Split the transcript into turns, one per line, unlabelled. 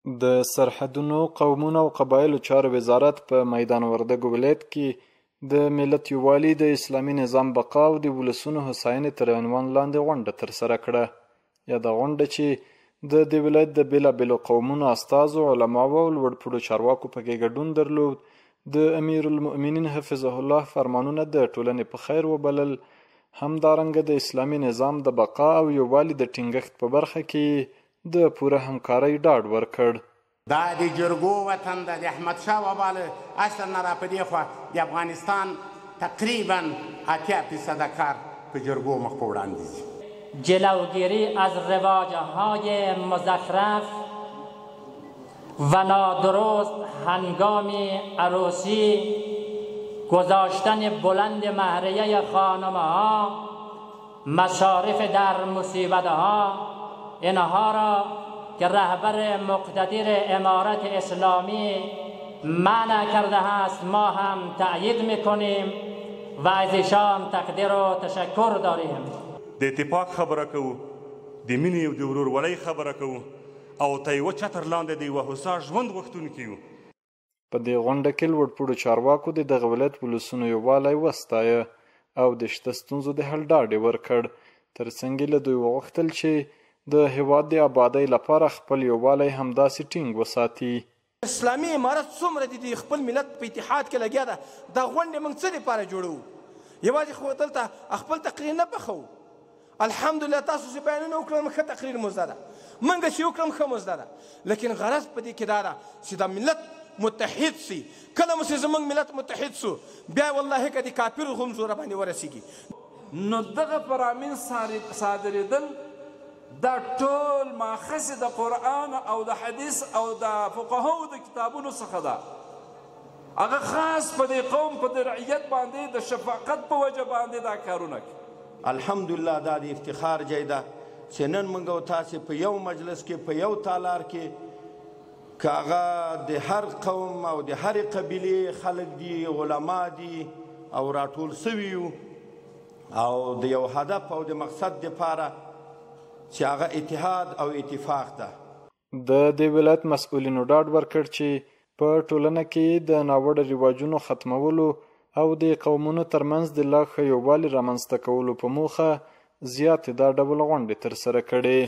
د سرحدونو، قومونو او قبایلو چارو وزارت په میدان وردګو ولایت کې د ملت یووالي، د اسلامي نظام بقا او د ولسونو هوساینې تر عنوان لاندې غونډه ترسره کړه. یاده غونډه چې د دې ولایت د بېلابېلو قومونو استازو، علماوو او لوړپوړو چارواکو پکې ګډون درلود، د امیر المؤمنین حفظه الله فرمانونه د ټولنې په خیر وبلل. همدارنګه د اسلامي نظام د بقا او یووالي د ټینګښت په برخه کې د پوره همکارۍ ډاډ ورکړ.
دا د جرګو وطن ده، د احمدشاه بابا له عصر نه را په دې خوا د افغانستان تقریبا 80% کار په جرګو مخ په وړاندې ځي.
جلوگیری از رواجهای مزخرف و نادرست هنگام عروسی، گذاشتن بلند مهریه خانمها، مصارف در مصیبتها، اینها را که رهبر مقتدر امارت اسلامی منع کرده است ما هم تأیید میکنیم و از ایشان تقدیر و تشکر داریم.
د اتفاق خبره کوو، د مینې او د ورورولۍ خبره کوو او ته یوه چتر لاندې د یوه هوسا ژوند غوښتونکي یو.
په دې غونډه کې لوړپوړو چارواکو د دغه ولایت ولسونو یووالی وستایه او د شته ستونزو د حل ډاډ یې ورکړ. ترڅنګ یې له دوی وغوښتل چې د هېواد د آبادۍ لپاره خپل یووالی همداسې ټینګ وساتي.
اسلامي امارت څومره د خپل ملت په اتحاد کې لګیا ده. دا غونډې موږ څه دپاره جوړوو؟ یوازې خو دلته خپل تقریر نه پخوو. الحمدلله تاسو چې بیانونه وکړل ښه تقریر مو زده ده، موږ چې وکړم ښه مو زده ده. لیکن غرض په دې کې دا ده چې دا ملت متحد سي. کله مو چې زموږ ملت متحد سو، بیا والله که د کافر هم زوره باندې ورسېږي.
نو دغه فرامین صادرېدل دا ټول ماخذ د قرآن او د حدیث او د فقهاو د کتابونو څخه ده. هغه خاص په دې قوم په د رعیت باندې د شفقت په وجه باندې دا کارونه کوي.
الحمدلله دا د افتخار ځای ده چې نن موږ او تاسې په یو مجلس کې په یو تالار کې که هغه د هر قوم او د هرې قبیلې خلک دي، علما دي او راټول سوي یو او د یو هدف او د مقصد دپاره چې هغه اتحاد او اتفاق ده.
د دې ولایت مسؤلینو ډاډ ورکړ چې په ټولنه کې د ناوړه رواجونو ختمولو او د قومونو ترمنځ د لا ښه یووالي رامنځته کولو په موخه زیاتې دا ډول غونډې ترسره کړې.